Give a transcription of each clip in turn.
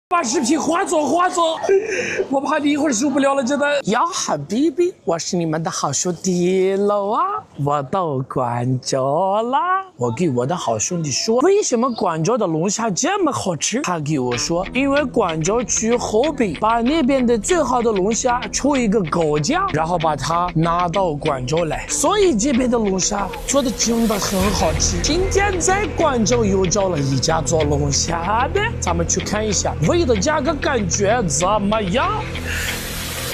把视频换走，我怕你一会儿受不了了，真的。呀哈比比，我是你们的好兄弟喽啊！我到广州啦。我给我的好兄弟说，为什么广州的龙虾这么好吃？他给我说，因为广州去河北，把那边的最好的龙虾出一个高价，然后把它拿到广州来，所以这边的龙虾做的真的很好吃。今天在广州又找了一家做龙虾的，咱们去看一下。味的价格感觉怎么样？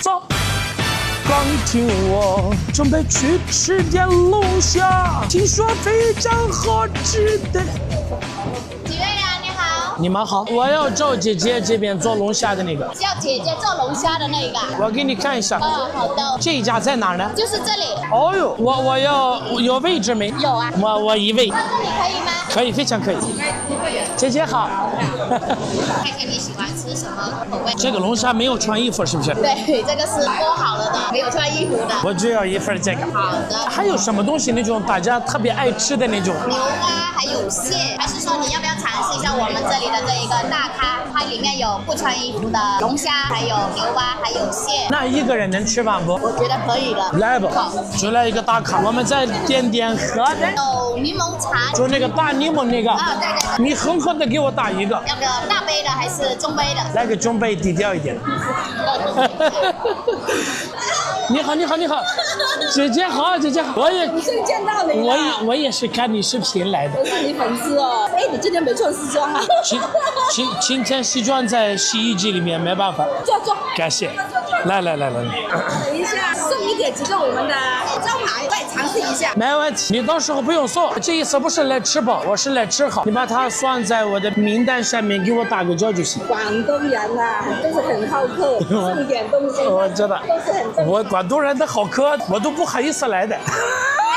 走，刚听我准备去吃点龙虾，听说非常好吃的。几位呀？你好，你们好，我要找姐姐这边做龙虾的那个。叫姐姐做龙虾的那个。我给你看一下。好的。这一家在哪儿呢？就是这里。哦呦，我要有位置没？有啊。我一位。你可以吗？可以，非常可以。姐姐好。看看你喜欢吃什么口味。这个龙虾没有穿衣服是不是？对，这个是剥好了的，没有穿衣服的。我就要一份这个。好的。还有什么东西那种大家特别爱吃的那种？牛蛙还有蟹，还是说你要不要尝试一下我们这里的这一个大咖？它里面有不穿衣服的龙虾，还有牛蛙，还有蟹。那一个人能吃完不？我觉得可以的。来吧，好，就来一个大咖。我们再点点喝的。有柠檬茶。就那个大柠檬那个。啊，对对。你狠狠的给我打一个。要个大杯的还是中杯的？来个中杯低调一点。你好，姐姐好，姐姐好，我也是见到你了，我也是看你视频来的。我是你粉丝哦。哎，你今天没穿西装啊？今天西装在洗衣机里面，没办法。坐，感谢。来。等一下，送一点几个我们的招牌，再尝试一下。没问题，你到时候不用送。这一次不是来吃饱，我是来吃好。你把它算在我的名单上面，给我打个折就行。广东人啊，都是很好客，送点东西，我知道，都是很正常。我广东人的好客，我都不好意思来的。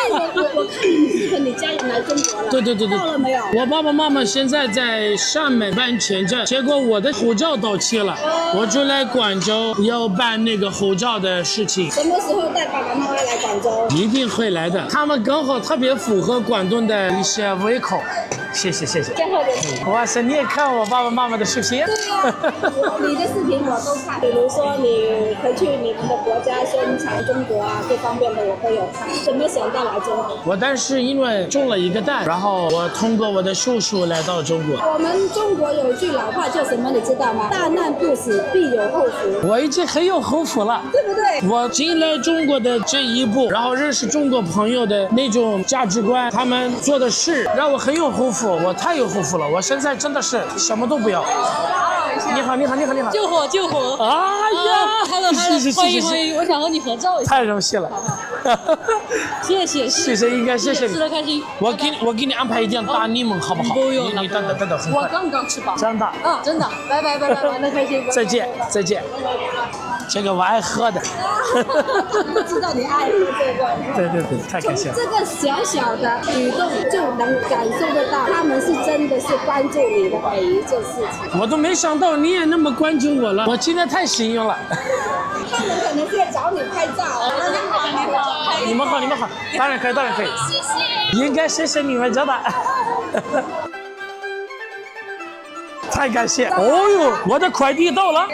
我看你视频，你家人来中国了。对。到了没有？我爸爸妈妈现在在上面办签证，结果我的护照到期了，我就来广州要办那个护照的事情。什么时候带爸爸妈妈来广州？一定会来的，他们刚好特别符合广东的一些胃口。谢谢。最后的。哇塞，你也看我爸爸妈妈的视频？对呀，你的视频我都看，比如说你回去你们的国家宣传中国啊，各方面的我都有看。怎么想到来中国？我当时因为中了一个蛋，然后我通过我的叔叔来到中国。我们中国有一句老话叫什么，你知道吗？大难不死，必有后福。我已经很有后福了，对不对？我进来中国的这一步，然后认识中国朋友的那种价值观，他们做的事让我很有后福，我太有后福了。我现在真的是什么都不要。你好。救火！哎呀，Hello，欢迎，我想和你合照一下。太荣幸了。谢谢，应该谢谢你。吃的开心。我给你安排一点大柠檬，好不好？不用了，你等，很我快。刚刚吃饱。真的。真的。拜，玩的开心。再见。这个我爱喝的。不知道你爱喝这个。对，太感谢了。这个小小的举动就能感受得到，他们是真的是关注你的每一件事情。我都没想到你也那么关注我了，我今天太幸运了。他们可能是在找你拍照。你们好，当然可以。谢谢。应该谢谢你们，真的。太感谢！哦呦，我的快递到了。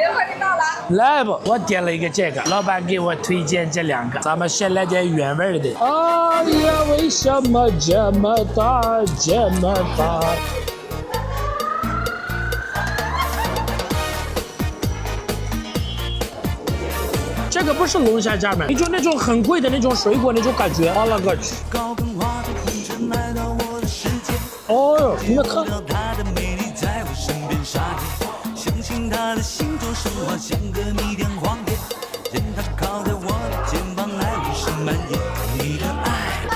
来吧，我点了一个这个，老板给我推荐这两个，咱们先来点原味的。哎呀，为什么这么大？这个不是龙虾架吗？你就那种很贵的那种水果那种感觉，我勒个去！哦呦，你们看。他的星座神话像个谜点谎言，任他靠在我的肩膀，爱你是蔓延你的爱。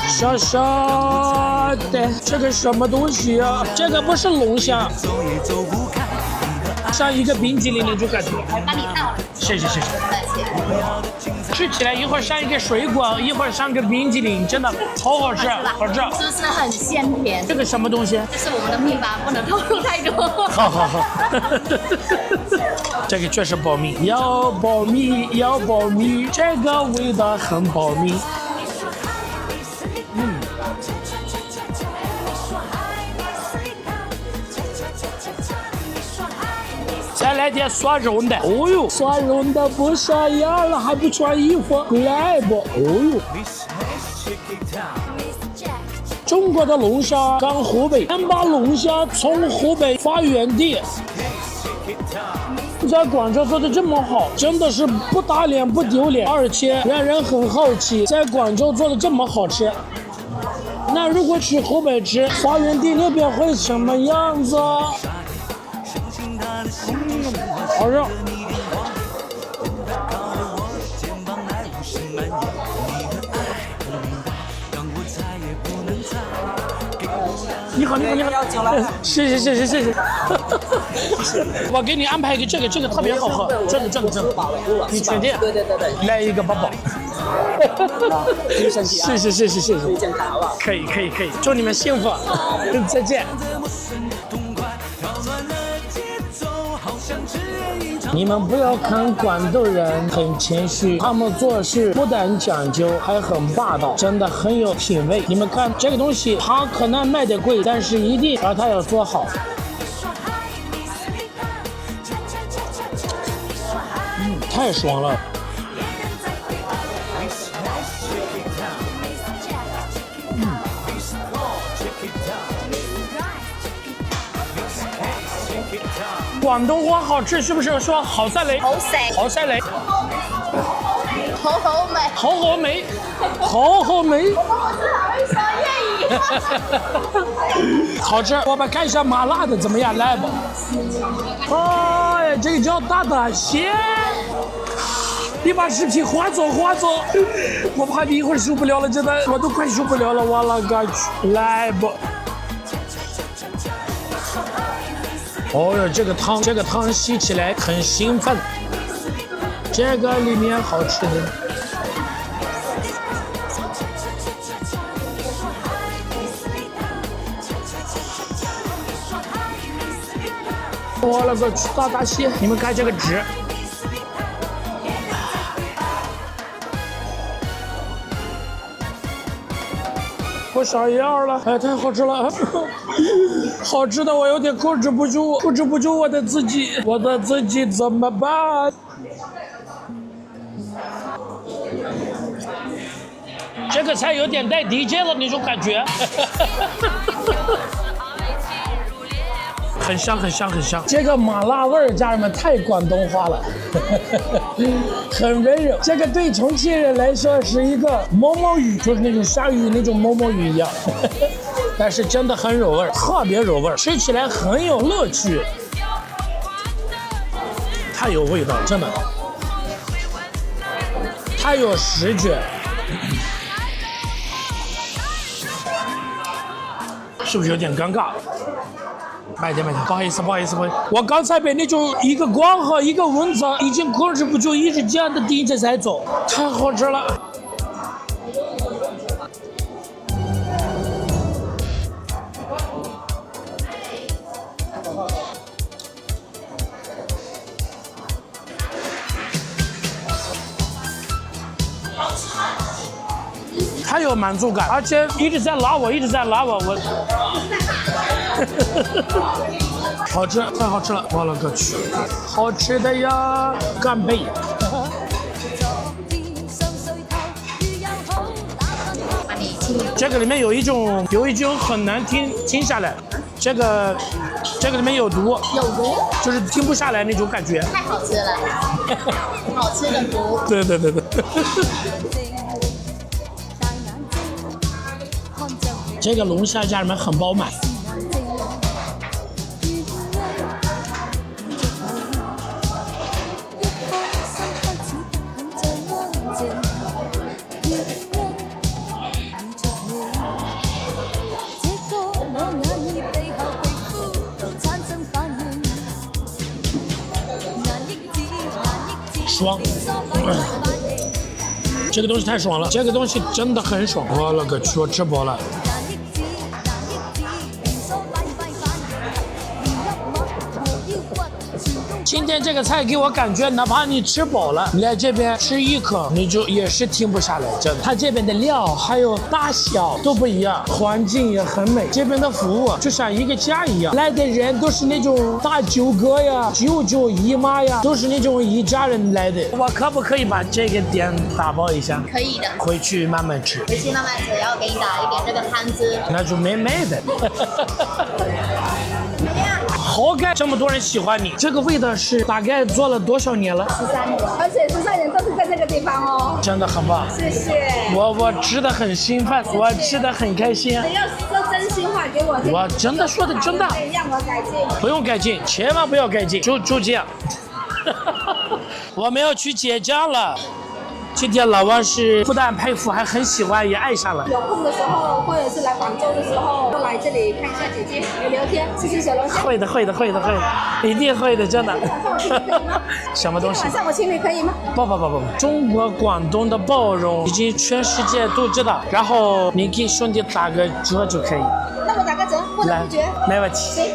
傻傻的，这个什么东西啊？这个不是龙虾，走也走不开，像一个冰激凌那种感觉。帮你倒了。谢谢。吃起来一会儿像一个水果，一会儿像个冰激凌，真的好好吃，是不是很鲜甜？这个什么东西？这是我们的秘法，不能透露太多。好。这个确实保密，要保密，这个味道很保密。再来来点涮肉的。哦呦，涮肉的不啥样了，还不穿衣服，来不？哦呦。中国的龙虾赶湖北，先把龙虾从湖北发源地。在广州做的这么好，真的是不打脸不丢脸，而且让人很好奇，在广州做的这么好吃，那如果去湖北吃，发源地那边会什么样子？好热。你好，你好，你好，谢谢。我给你安排一个这个特别好喝，这个，你确定？对，来一个宝宝。注意身体啊！谢谢，注意健康，好不好？可以，祝你们幸福，再见。你们不要看广东人很谦虚，他们做事不但讲究，还很霸道，真的很有品味。你们看这个东西，它可能卖的贵，但是一定把它要做好。太爽了。广东话好吃是不是说好晒雷？好食，好晒雷，好味，好美，好美，好吃。我们看一下麻辣的怎么样，来吧。哎，这个叫大闸蟹。你把视频换走，我怕你一会儿受不了了，真的，我都快受不了了，我了个去，来吧。哦哟，这个汤吸起来很兴奋，这个里面好吃的。我了个去，大蟹！你们看这个纸，我啥样了？哎，太好吃了！好吃的我有点控制不住我的自己怎么办？这个菜有点带 DJ 了那种感觉，很香。这个麻辣味儿，家人们太广东话了，很温柔。这个对重庆人来说是一个毛语，就是那种鲨鱼那种毛语一样。但是真的很柔味，特别柔味，吃起来很有乐趣，太有味道，真的，太有视觉。是不是有点尴尬？慢点，不好意思，我刚才被那种一个光和一个蚊子已经控制不住，一直这样的盯着在走，太好吃了。太有满足感，而且一直在拉我，我好吃，太好吃了，我了个去，好吃的呀，干杯！这个里面有一种很难听下来，这个里面有毒，就是听不下来那种感觉。太好吃了，好吃的毒。对。这个龙虾家人们很饱满。爽，这个东西太爽了，这个东西真的很爽，我了个去，我吃饱了。今天天这个菜给我感觉，哪怕你吃饱了，你来这边吃一口，你就也是停不下来，真的。它这边的料还有大小都不一样，环境也很美。这边的服务就像一个家一样，来的人都是那种大舅哥呀、舅舅、姨妈呀，都是那种一家人来的。我可不可以把这个店打包一下？可以的，回去慢慢吃。回去慢慢吃，然后给你打一点这个汤汁。那就美美的。好该这么多人喜欢你，这个味道是大概做了多少年了13年，而且13年都是在这个地方哦。真的很棒，谢谢。我吃的很兴奋，我吃的很开心。你要说真心话给我，我真的说的真的，让我改进。不用改进，千万不要改进，就这样。我们要去结账了。今天老王是不但佩服，还很喜欢，也爱上了。有空的时候，或者是来广州的时候，都来这里看一下姐姐，聊聊天，吃吃小龙虾。会的，会的，会的，会的，一定会的，真的。什么东西？晚上我请你可以吗？不，中国广东的包容已经全世界都知道，然后你给兄弟打个折就可以。那我打个折，不能不绝。没问题。行，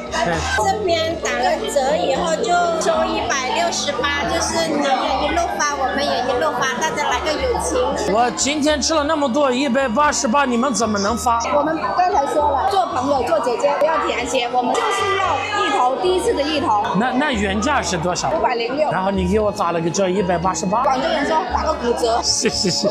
这边打个折以后就收168，就是你也一路发，我们也一路发，大家来个友情。我今天吃了那么多，188，你们怎么能发？我们刚才说了，做朋友做姐姐不要甜些，我们就是要一头，第一次的一头。那原价是多少506。然后你给我打了个折188。广州人说打个骨折。是。行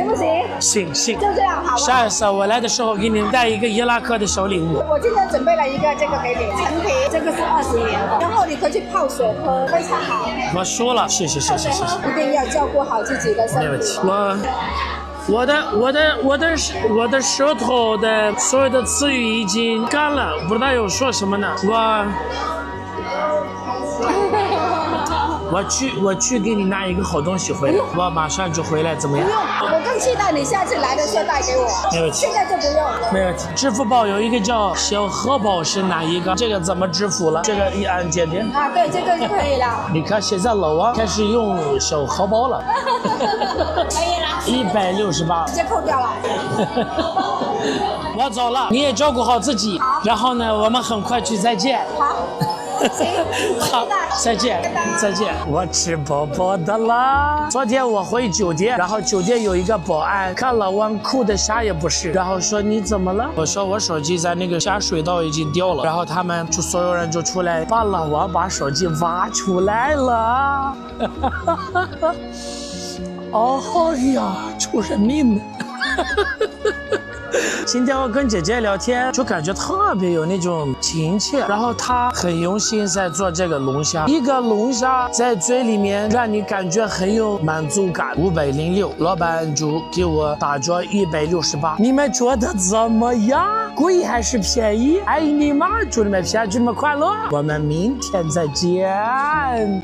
不行？行。就这样，好吧。下一次我来的时候给你带一个伊拉克的小礼物。我今天准备了一个这个给你，陈皮，这个是20年的，然后你可以去泡水喝，非常好。我说了，谢谢。一定要照顾好自己的身体。我的舌头的所有的词语已经干了，不知道要说什么呢。我去给你拿一个好东西回来，我马上就回来，怎么样？不用，我更期待你下次来的时候带给我。没问题，现在就不用。没问题。支付宝有一个叫小荷包是哪一个？这个怎么支付了？这个一按键点。啊，对，这个就可以了。你看现在老王开始用小荷包了。可以了。168。直接扣掉了。我走了，你也照顾好自己。然后呢，我们很快去再见。好。行，好，再见。我吃饱饱的啦。昨天我回酒店，然后酒店有一个保安看老王哭的啥也不是，然后说你怎么了？我说我手机在那个下水道已经掉了，然后他们就所有人就出来把老王把手机挖出来了。哦呀，出人命了。今天我跟姐姐聊天，就感觉特别有那种亲切，然后她很用心在做这个龙虾，一个龙虾在嘴里面让你感觉很有满足感。506，老板就给我打折168，你们觉得怎么样？贵还是便宜？爱你们，祝你们平安，祝你们快乐，我们明天再见。